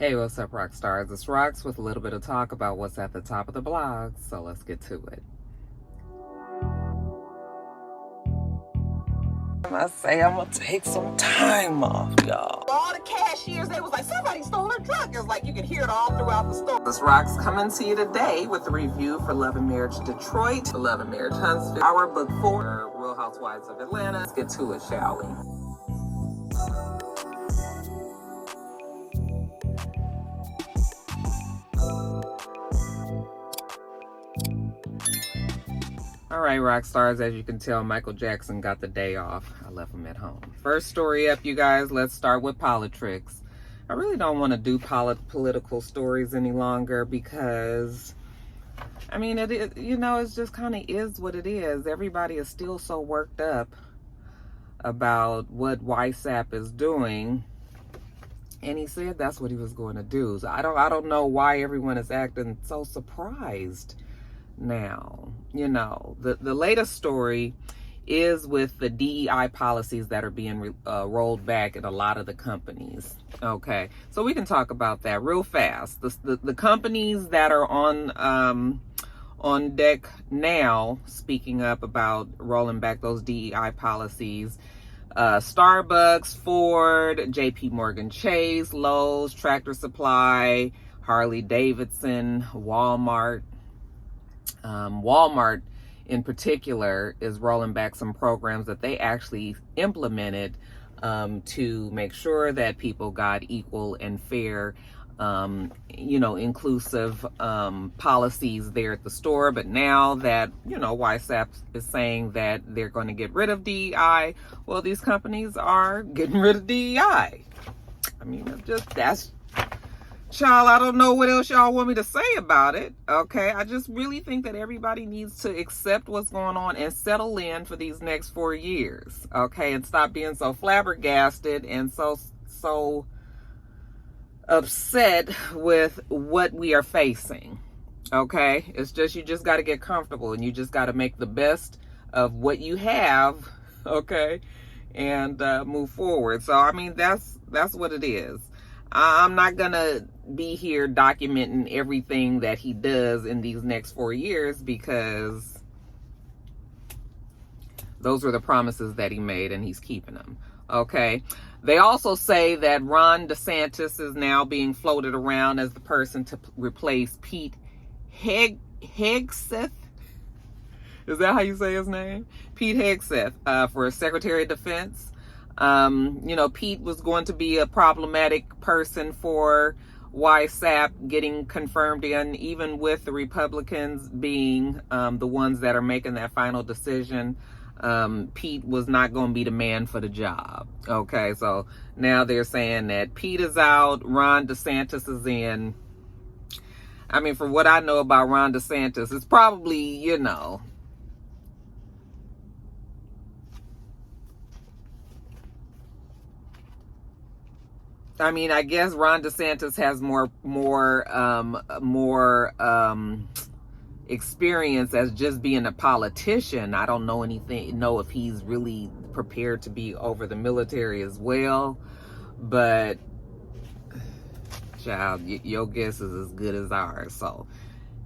Hey, what's up, Roxstars? It's Rox with a little bit of talk about what's at the top of the blog, so let's get to it. I say I'm gonna take some time off, y'all. All the cashiers, they was like, somebody stole her truck. It's like you can hear it all throughout the store. This Rox coming to you today with a review for Love and Marriage Detroit, Love and Marriage Huntsville, our book 4, Real Housewives of Atlanta. Let's get to it, shall we? All right, rock stars, as you can tell, Michael Jackson got the day off. I left him at home. First story up, you guys. Let's start with Politricks. I really don't want to do political stories any longer because, I mean, it just kind of is what it is. Everybody is still so worked up about what YSAP is doing. And he said that's what he was going to do. So I don't know why everyone is acting so surprised now. You know, the latest story is with the DEI policies that are being rolled back in a lot of the companies. Okay, so we can talk about that real fast. The companies that are on deck now, speaking up about rolling back those DEI policies: Starbucks, Ford, JP Morgan Chase, Lowe's, Tractor Supply, Harley Davidson, Walmart. Walmart in particular is rolling back some programs that they actually implemented to make sure that people got equal and fair, inclusive policies there at the store. But now that, YSAP is saying that they're going to get rid of DEI, well, these companies are getting rid of DEI. I mean, child, I don't know what else y'all want me to say about it. Okay, I just really think that everybody needs to accept what's going on and settle in for these next 4 years. Okay, and stop being so flabbergasted and so upset with what we are facing. Okay, it's just, you just got to get comfortable and you just got to make the best of what you have. Okay, and move forward. So I mean, that's what it is. I'm not gonna be here documenting everything that he does in these next 4 years because those were the promises that he made and he's keeping them. Okay. They also say that Ron DeSantis is now being floated around as the person to replace Pete Hegseth. Is that how you say his name? Pete Hegseth, for Secretary of Defense. Pete was going to be a problematic person for YSAP getting confirmed in, even with the Republicans being the ones that are making that final decision. Pete was not going to be the man for the job. Okay, so now they're saying that Pete is out, Ron DeSantis is in. I mean, from what I know about Ron DeSantis, it's probably, I mean, I guess Ron DeSantis has more experience as just being a politician. I don't know if he's really prepared to be over the military as well. But, child, your guess is as good as ours. So,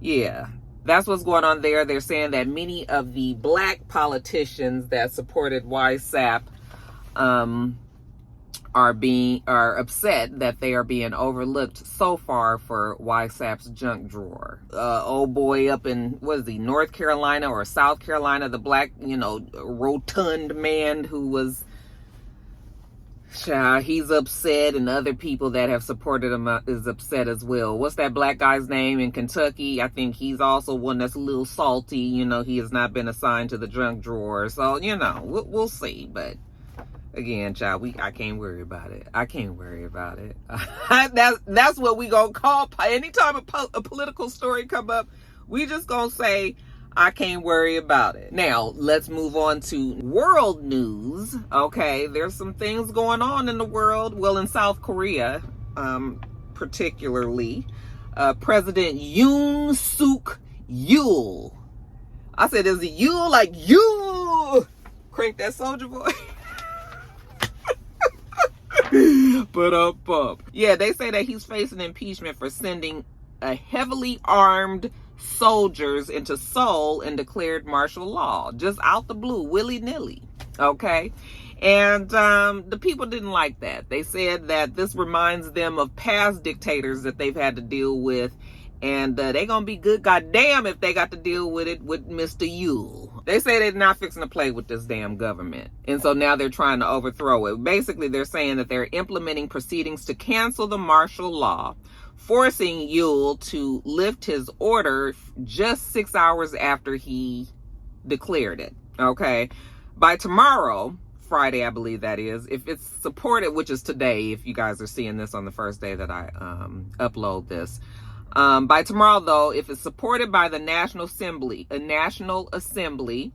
yeah, that's what's going on there. They're saying that many of the black politicians that supported YSAP, are upset that they are being overlooked so far for YSAP's junk drawer. Old boy up in, North Carolina or South Carolina, the black, rotund man who was, he's upset, and other people that have supported him is upset as well. What's that black guy's name in Kentucky? I think he's also one that's a little salty. He has not been assigned to the junk drawer. So, we'll see. But again, child, I can't worry about it. I can't worry about it. That's what we gonna call. Anytime a political story come up, we just gonna say, I can't worry about it. Now, let's move on to world news. Okay, there's some things going on in the world. Well, in South Korea, particularly, President Yoon Suk Yeol. I said, is it Yule like you? Crank that soldier boy. Yeah, they say that he's facing impeachment for sending a heavily armed soldiers into Seoul and declared martial law, just out the blue, willy-nilly. Okay. And the people didn't like that. They said that this reminds them of past dictators that they've had to deal with, and they're gonna be good goddamn if they got to deal with it with Mr. Yule. They say they're not fixing to play with this damn government, and so now they're trying to overthrow it. Basically, they're saying that they're implementing proceedings to cancel the martial law, forcing Yule to lift his order just 6 hours after he declared it. Okay, by tomorrow, Friday, I believe that is, if it's supported, which is today, if you guys are seeing this on the first day that I upload this. By tomorrow, though, if it's supported by the National Assembly,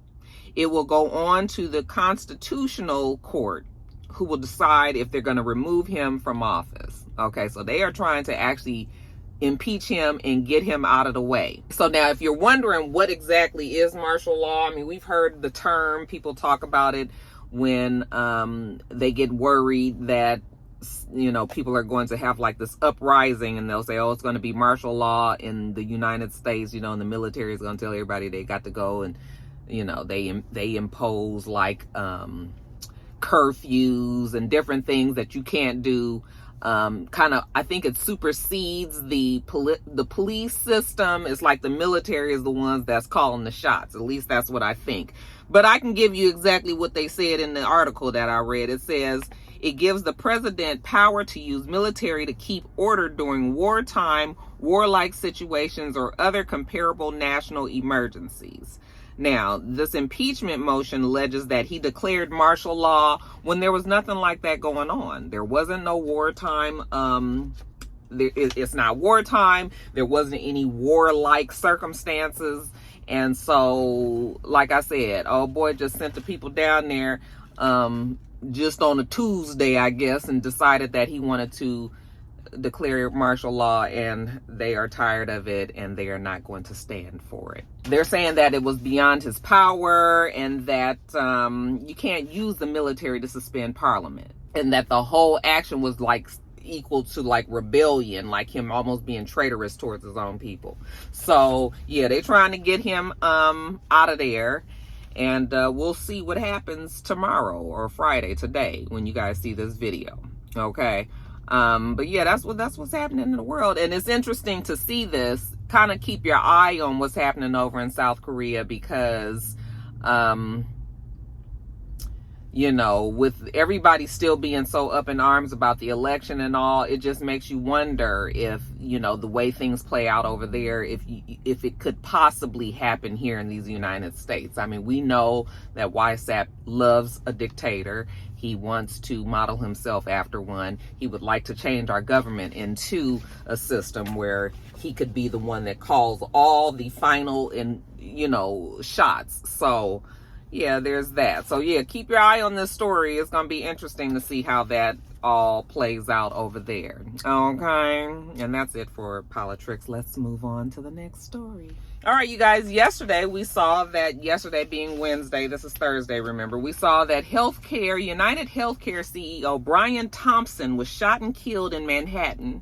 it will go on to the Constitutional Court, who will decide if they're going to remove him from office. Okay, so they are trying to actually impeach him and get him out of the way. So now, if you're wondering what exactly is martial law, I mean, we've heard the term, people talk about it when they get worried that, you know, people are going to have like this uprising, and they'll say, oh, it's going to be martial law in the United States, you know, and the military is going to tell everybody they got to go, and, you know, they impose like curfews and different things that you can't do. Kind of, I think it supersedes the police system. It's like the military is the ones that's calling the shots. At least that's what I think. But I can give you exactly what they said in the article that I read. It says it gives the president power to use military to keep order during wartime, warlike situations, or other comparable national emergencies. Now, this impeachment motion alleges that he declared martial law when there was nothing like that going on. There wasn't no wartime. It's not wartime. There wasn't any warlike circumstances. And so, like I said, old boy just sent the people down there just on a Tuesday, I guess, and decided that he wanted to declare martial law, and they are tired of it, and they are not going to stand for it. They're saying that it was beyond his power, and that you can't use the military to suspend parliament, and that the whole action was like equal to like rebellion, like him almost being traitorous towards his own people. So yeah, they're trying to get him out of there, and we'll see what happens tomorrow or Friday, today, when you guys see this video. Okay. But yeah, that's what's happening in the world. And it's interesting to see this. Kind of keep your eye on what's happening over in South Korea, because you know, with everybody still being so up in arms about the election and all, it just makes you wonder if, you know, the way things play out over there, if it could possibly happen here in these United States. I mean, we know that YSAP loves a dictator. He wants to model himself after one. He would like to change our government into a system where he could be the one that calls all the final and, you know, shots. So yeah, there's that. So yeah, keep your eye on this story. It's going to be interesting to see how that all plays out over there. Okay. And that's it for Politricks. Let's move on to the next story. All right, you guys, yesterday we saw that, yesterday being Wednesday, this is Thursday, remember, we saw that United Healthcare CEO Byron Thompson was shot and killed in Manhattan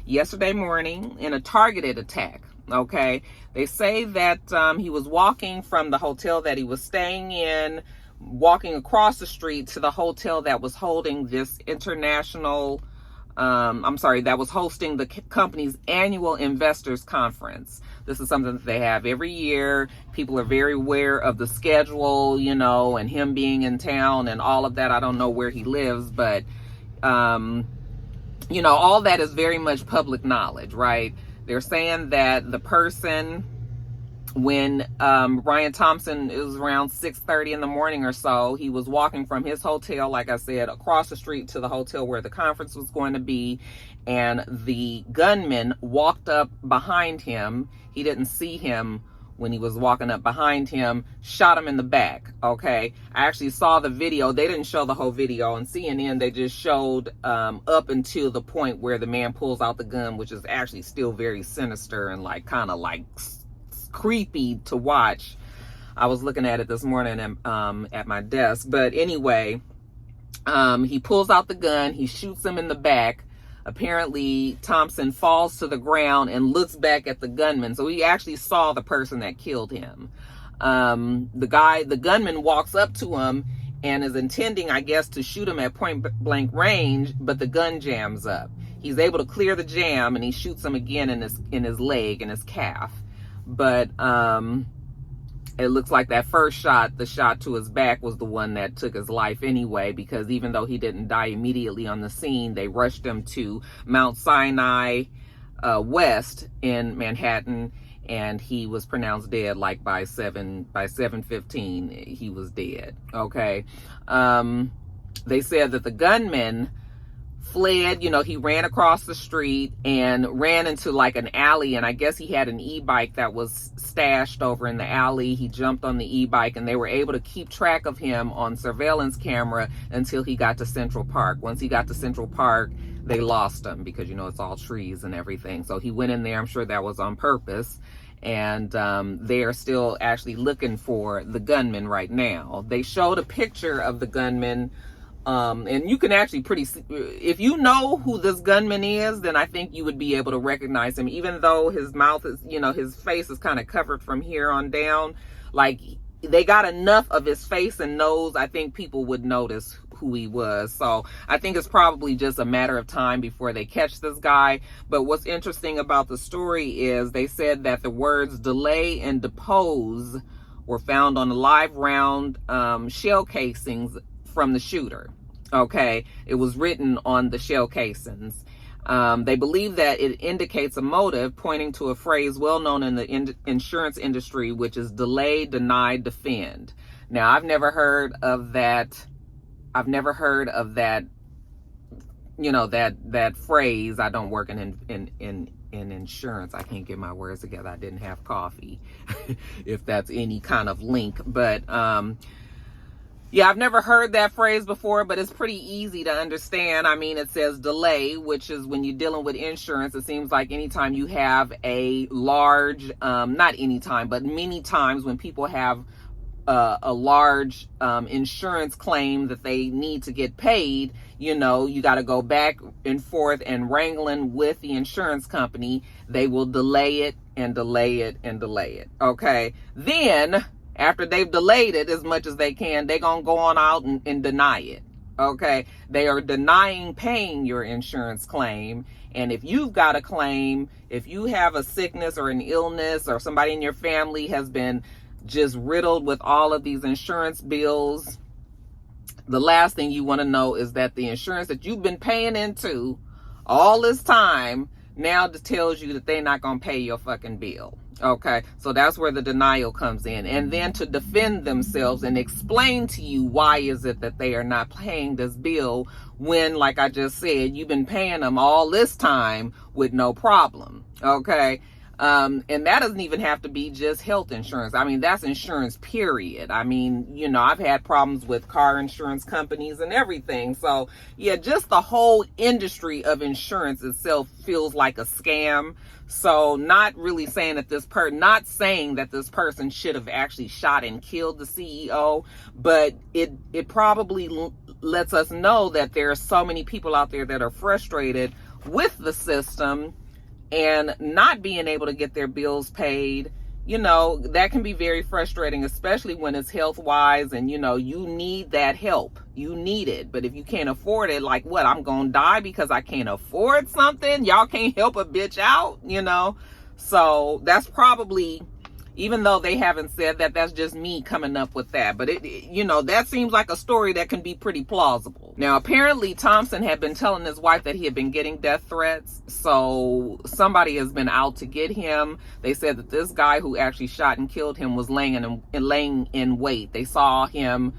yesterday morning in a targeted attack. Okay, they say that he was walking from the hotel that he was staying in, walking across the street to the hotel that was holding this that was hosting the company's annual investors conference. This is something that they have every year. People are very aware of the schedule, you know, and him being in town and all of that. I don't know where he lives, but, you know, all that is very much public knowledge, right? They're saying that the person, when Byron Thompson, it was around 6:30 in the morning or so, he was walking from his hotel, like I said, across the street to the hotel where the conference was going to be, and the gunman walked up behind him. He didn't see him when he was walking up behind him, shot him in the back. Okay, I actually saw the video. They didn't show the whole video on CNN. They just showed up until the point where the man pulls out the gun, which is actually still very sinister and like kind of like creepy to watch. I was looking at it this morning at my desk. But anyway, He pulls out the gun. He shoots him in the back. Apparently, Thompson falls to the ground and looks back at the gunman. So he actually saw the person that killed him. The gunman walks up to him and is intending, I guess, to shoot him at point blank range, but the gun jams up. He's able to clear the jam, and he shoots him again in his leg, in his calf. But it looks like that first shot, the shot to his back, was the one that took his life anyway, because even though he didn't die immediately on the scene, they rushed him to Mount Sinai West in Manhattan, and he was pronounced dead like by 7:15 he was dead. Okay. They said that the gunman fled. He ran across the street and ran into like an alley, and I guess he had an e-bike that was stashed over in the alley. He jumped on the e-bike, and they were able to keep track of him on surveillance camera until he got to Central Park. Once he got to Central Park, they lost him because it's all trees and everything. So he went in there. I'm sure that was on purpose. And they are still actually looking for the gunman right now. They showed a picture of the gunman. And you can actually if you know who this gunman is, then I think you would be able to recognize him, even though his mouth is, his face is kind of covered from here on down. Like, they got enough of his face and nose, I think people would notice who he was. So I think it's probably just a matter of time before they catch this guy. But what's interesting about the story is they said that the words delay and depose were found on the live round shell casings from the shooter. Okay, it was written on the shell casings. They believe that it indicates a motive, pointing to a phrase well known in the insurance industry, which is delay, deny, defend. Now, I've never heard of that. That phrase. I don't work in insurance. I can't get my words together. I didn't have coffee. If that's any kind of link, but yeah, I've never heard that phrase before, but it's pretty easy to understand. I mean, it says delay, which is when you're dealing with insurance. It seems like anytime you have a large, not anytime, but many times when people have a large insurance claim that they need to get paid, you got to go back and forth and wrangling with the insurance company. They will delay it and delay it and delay it. Okay. Then, after they've delayed it as much as they can, they're going to go on out and deny it. Okay. They are denying paying your insurance claim. And if you've got a claim, if you have a sickness or an illness, or somebody in your family has been just riddled with all of these insurance bills, the last thing you want to know is that the insurance that you've been paying into all this time now tells you that they're not going to pay your fucking bill. Okay, so that's where the denial comes in. And then to defend themselves and explain to you why is it that they are not paying this bill when, like I just said, you've been paying them all this time with no problem. Okay. And that doesn't even have to be just health insurance. I mean, that's insurance, period. I mean, I've had problems with car insurance companies and everything. So, yeah, just the whole industry of insurance itself feels like a scam. So not really saying that not saying that this person should have actually shot and killed the CEO, but it probably lets us know that there are so many people out there that are frustrated with the system and not being able to get their bills paid. That can be very frustrating, especially when it's health wise and, you need that help. You need it. But if you can't afford it, like what? I'm going to die because I can't afford something? Y'all can't help a bitch out, So that's probably, even though they haven't said that, that's just me coming up with that. But that seems like a story that can be pretty plausible. Now, apparently Thompson had been telling his wife that he had been getting death threats. So somebody has been out to get him. They said that this guy who actually shot and killed him was laying in wait. They saw him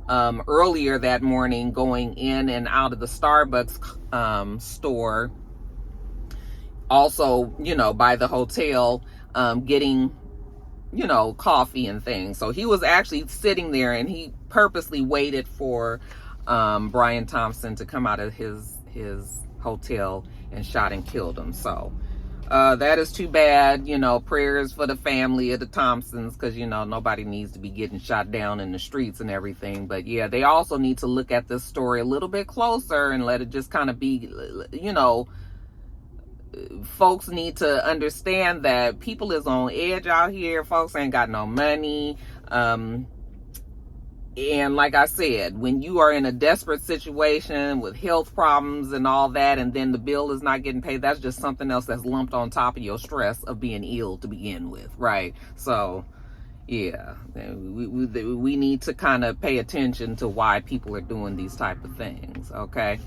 earlier that morning going in and out of the Starbucks store. Also, by the hotel, getting coffee and things. So he was actually sitting there, and he purposely waited for Brian Thompson to come out of his hotel and shot and killed him. So That is too bad. Prayers for the family of the Thompsons, because nobody needs to be getting shot down in the streets and everything. But yeah, they also need to look at this story a little bit closer and let it just kind of be, folks need to understand that people is on edge out here. Folks ain't got no money. And like I said, when you are in a desperate situation with health problems and all that, and then the bill is not getting paid, that's just something else that's lumped on top of your stress of being ill to begin with, right? So, yeah, we need to kind of pay attention to why people are doing these type of things, okay?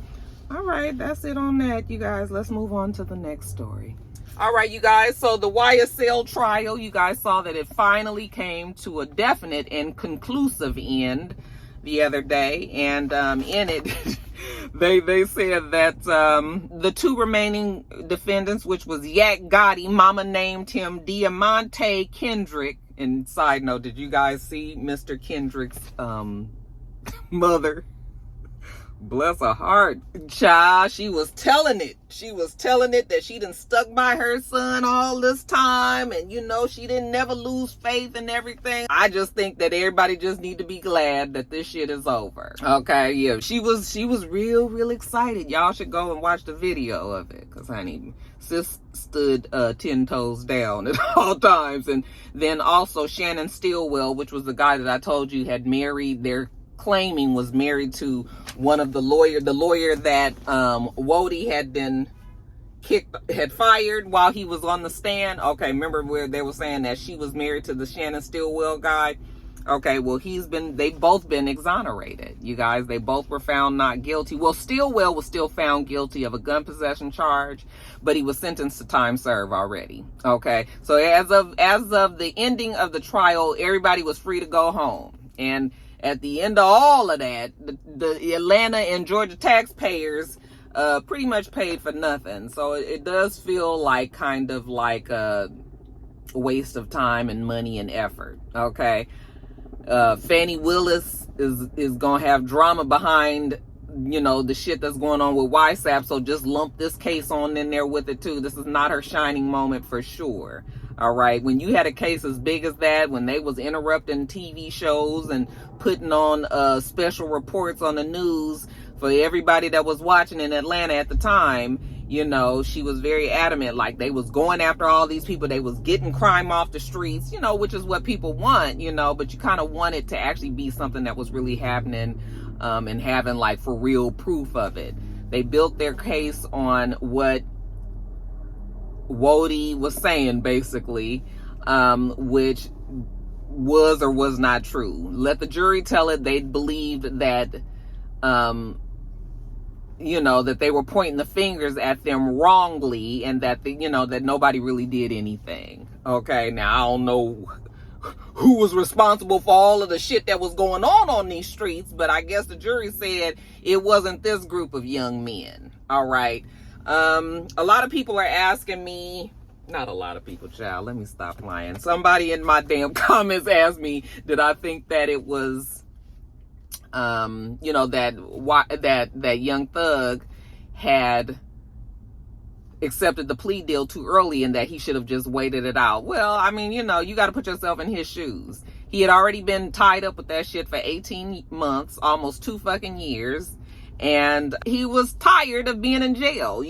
All right, that's it on that, you guys. Let's move on to the next story. All right, you guys, so the YSL trial, you guys saw that it finally came to a definite and conclusive end the other day. And in it, they said that the two remaining defendants, which was Yak Gotti, mama named him Diamante Kendrick. And side note, did you guys see Mr. Kendrick's mother? Bless her heart, child. She was telling it. She was telling it that she done stuck by her son all this time. And, she didn't never lose faith and everything. I just think that everybody just need to be glad that this shit is over. Okay, yeah. She was real excited. Y'all should go and watch the video of it. Because, honey, sis stood 10 toes down at all times. And then also Shannon Stillwell, which was the guy that I told you had married claiming was married to one of the lawyer that Wody had fired while he was on the stand. Okay, remember where they were saying that she was married to the Shannon Stillwell guy? Okay, well, they've both been exonerated, you guys. They both were found not guilty. Well, Stillwell was still found guilty of a gun possession charge, but he was sentenced to time served already. Okay, so as of the ending of the trial, everybody was free to go home. And at the end of all of that, the Atlanta and Georgia taxpayers pretty much paid for nothing. So it does feel like kind of like a waste of time and money and effort. Okay, Fannie Willis is gonna have drama behind the shit that's going on with YSAP. So just lump this case on in there with it too. This is not her shining moment for sure. All right, when you had a case as big as that, when they was interrupting TV shows and putting on special reports on the news for everybody that was watching in Atlanta at the time, she was very adamant, like they was going after all these people. They was getting crime off the streets, which is what people want, but you kind of want it to actually be something that was really happening and having like for real proof of it. They built their case on what Wody was saying, basically, which was or was not true. Let the jury tell it. They believed that, that they were pointing the fingers at them wrongly, and that that nobody really did anything. Okay, now I don't know who was responsible for all of the shit that was going on these streets, but I guess the jury said it wasn't this group of young men. All right. A lot of people are asking me, not a lot of people, child, let me stop lying. Somebody in my damn comments asked me, did I think that it was, that Young Thug had accepted the plea deal too early and that he should have just waited it out. Well, I mean, you got to put yourself in his shoes. He had already been tied up with that shit for 18 months, almost 2 fucking years. And he was tired of being in jail,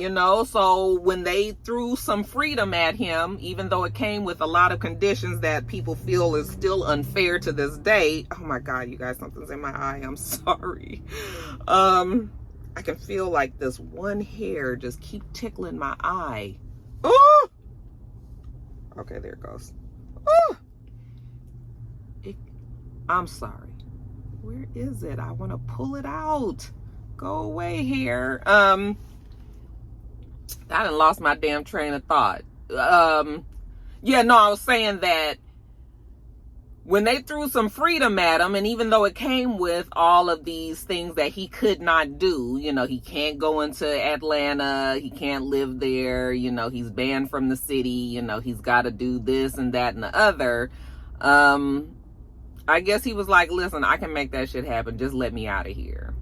so when they threw some freedom at him, even though it came with a lot of conditions that people feel is still unfair to this day. Oh my God, you guys, something's in my eye. I'm sorry. I can feel like this one hair just keep tickling my eye. Oh! Okay, there it goes. Oh! I'm sorry. Where is it? I want to pull it out. Go away here. I done lost my damn train of thought. I was saying that when they threw some freedom at him, and even though it came with all of these things that he could not do, he can't go into Atlanta, he can't live there, he's banned from the city, he's got to do this and that and the other. I guess he was like, listen, I can make that shit happen. Just let me out of here,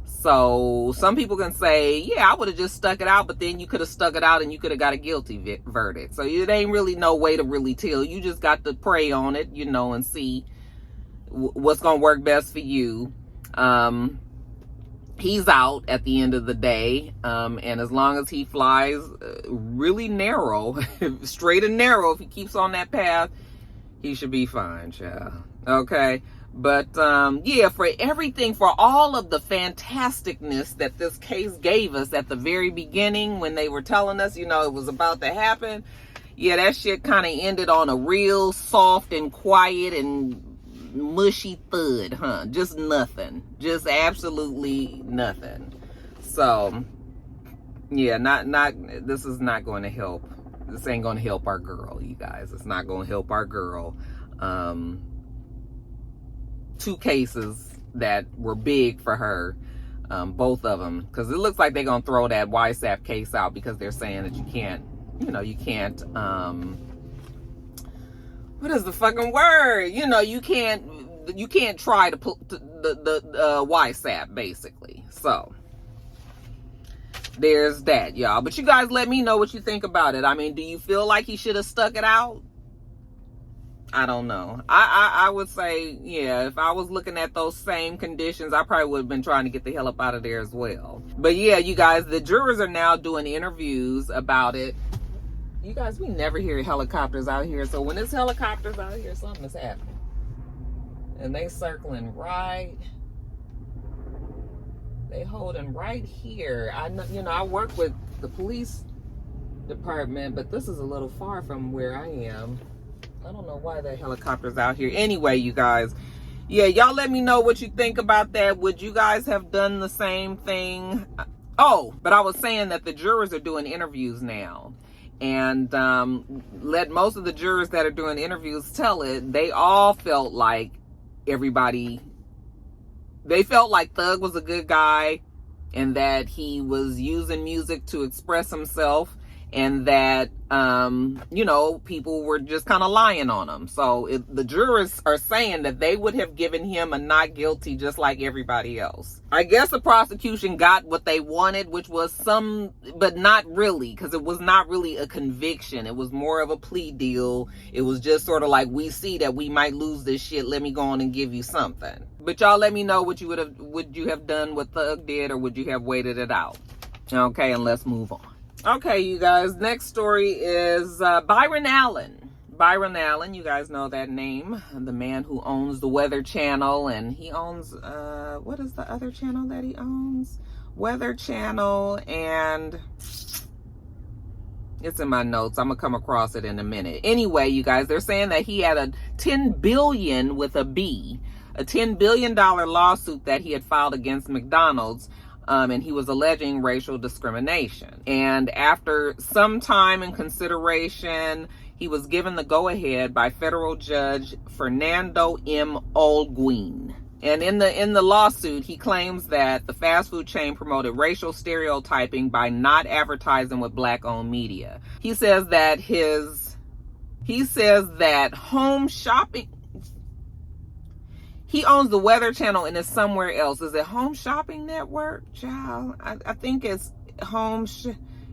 So some people can say, yeah, I would have just stuck it out, but then you could have stuck it out and you could have got a guilty verdict. So it ain't really no way to really tell. You just got to pray on it, you know, and see what's going to work best for you. He's out at the end of the day. And as long as he flies really narrow, straight and narrow, if he keeps on that path, he should be fine, child. Okay. But, yeah, for everything, for all of the fantasticness that this case gave us at the very beginning when they were telling us, you know, it was about to happen. Yeah, that shit kind of ended on a real soft and quiet and mushy thud, huh? Just nothing. Just absolutely nothing. So, yeah, this is not going to help. This ain't going to help our girl, you guys. It's not going to help our girl. Two cases that were big for her, both of them, because it looks like they're gonna throw that YSAP case out because they're saying that you can't, you know, you can't, what is the fucking word? You know, you can't try to put the YSAP, basically. So there's that, y'all. But you guys let me know what you think about it. I mean, do you feel like he should have stuck it out? I don't know. I would say, yeah, if I was looking at those same conditions, I probably would have been trying to get the hell up out of there as well. But yeah, you guys, the jurors are now doing interviews about it. You guys, we never hear helicopters out here. So when there's helicopters out here, something is happening. And they circling right. They holding right here. I know, you know, I work with the police department, but this is a little far from where I am. I don't know why the helicopter's out here. Anyway, you guys, yeah, y'all let me know what you think about that. Would you guys have done the same thing? Oh, but I was saying that the jurors are doing interviews now. And let most of the jurors that are doing interviews tell it, they all felt like they felt like Thug was a good guy and that he was using music to express himself. And that, you know, people were just kind of lying on him. So the jurors are saying that they would have given him a not guilty just like everybody else. I guess the prosecution got what they wanted, which was some, but not really, because it was not really a conviction. It was more of a plea deal. It was just sort of like, we see that we might lose this shit. Let me go on and give you something. But y'all let me know what you would you have done what Thug did, or would you have waited it out? Okay, and let's move on. Okay, you guys, next story is Byron Allen. Byron Allen, you guys know that name. The man who owns the Weather Channel, and he owns, what is the other channel that he owns? Weather Channel, and it's in my notes. I'm going to come across it in a minute. Anyway, you guys, they're saying that he had a $10 billion with a B, a $10 billion lawsuit that he had filed against McDonald's. And he was alleging racial discrimination. And after some time and consideration, he was given the go-ahead by federal judge Fernando M. Olguin. And in the lawsuit, he claims that the fast food chain promoted racial stereotyping by not advertising with black-owned media. He says that home shopping. He owns the Weather Channel and it's somewhere else. Is it Home Shopping Network? Child, I think it's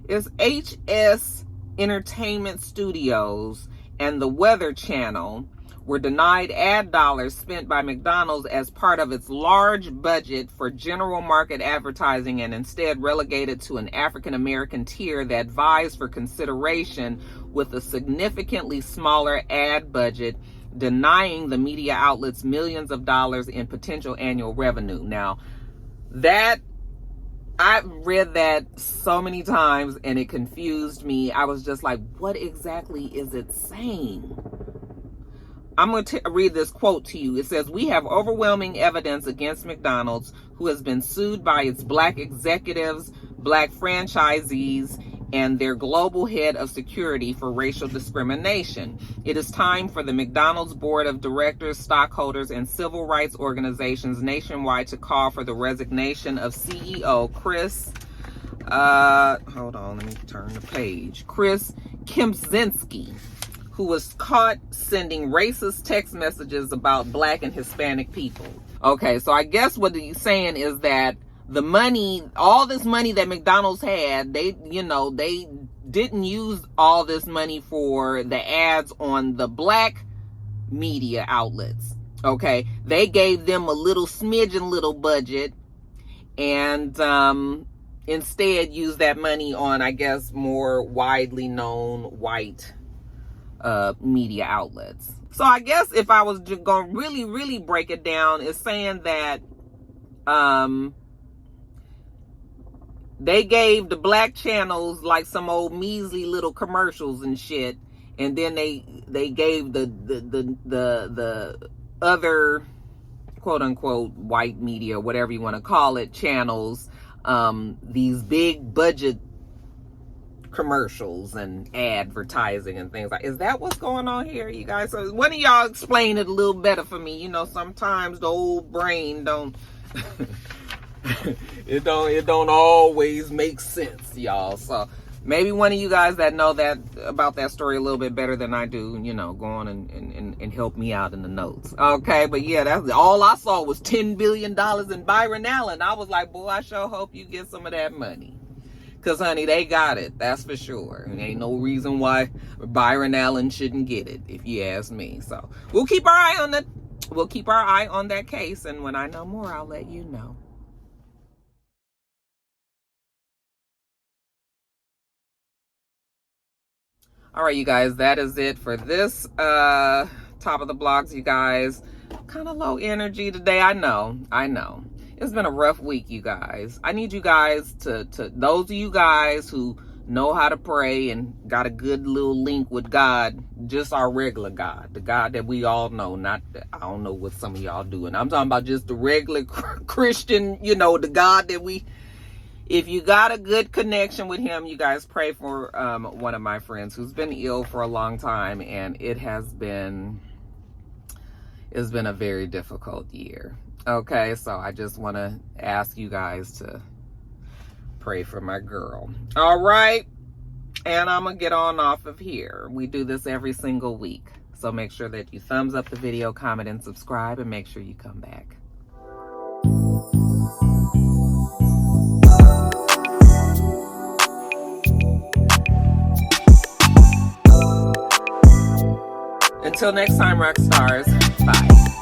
it's HS Entertainment Studios and the Weather Channel were denied ad dollars spent by McDonald's as part of its large budget for general market advertising, and instead relegated to an African American tier that vies for consideration with a significantly smaller ad budget, denying the media outlets millions of dollars in potential annual revenue. Now, that, I've read that so many times and it confused me. I was just like, what exactly is it saying? I'm going to read this quote to you. It says, "We have overwhelming evidence against McDonald's, who has been sued by its black executives, black franchisees, and their global head of security for racial discrimination. It is time for the McDonald's board of directors, stockholders, and civil rights organizations nationwide to call for the resignation of CEO Chris, hold on, let me turn the page, Chris Kempczynski, who was caught sending racist text messages about black and Hispanic people." Okay, so I guess what he's saying is that the money, all this money that McDonald's had, they didn't use all this money for the ads on the black media outlets. Okay, they gave them a little little budget, and instead used that money on, I guess, more widely known white media outlets. So I guess if I was just gonna really break it down, it's saying that they gave the black channels like some old measly little commercials and shit, and then they gave the other quote unquote white media, whatever you want to call it, channels, these big budget commercials and advertising and things like. Is that what's going on here, you guys? So one of y'all explain it a little better for me. Sometimes the old brain don't it don't always make sense, y'all. So maybe one of you guys that know that about that story a little bit better than I do, go on and help me out in the notes. Okay, but yeah, that's all I saw was $10 billion in Byron Allen. I was like, boy, I sure hope you get some of that money. Because, honey, they got it. That's for sure. And ain't no reason why Byron Allen shouldn't get it, if you ask me. So we'll keep our eye on that case. And when I know more, I'll let you know. All right, you guys, that is it for this top of the blogs, you guys. Kind of low energy today. I know. It's been a rough week, you guys. I need you guys to those of you guys who know how to pray and got a good little link with God, just our regular God, the God that we all know, not, I don't know what some of y'all doing. I'm talking about just the regular Christian, the God that we, if you got a good connection with him, you guys pray for one of my friends who's been ill for a long time, and it's been a very difficult year. Okay, so I just want to ask you guys to pray for my girl. All right, and I'm gonna get on off of here. We do this every single week, so make sure that you thumbs up the video, comment, and subscribe, and make sure you come back. Until next time, rock stars. Bye.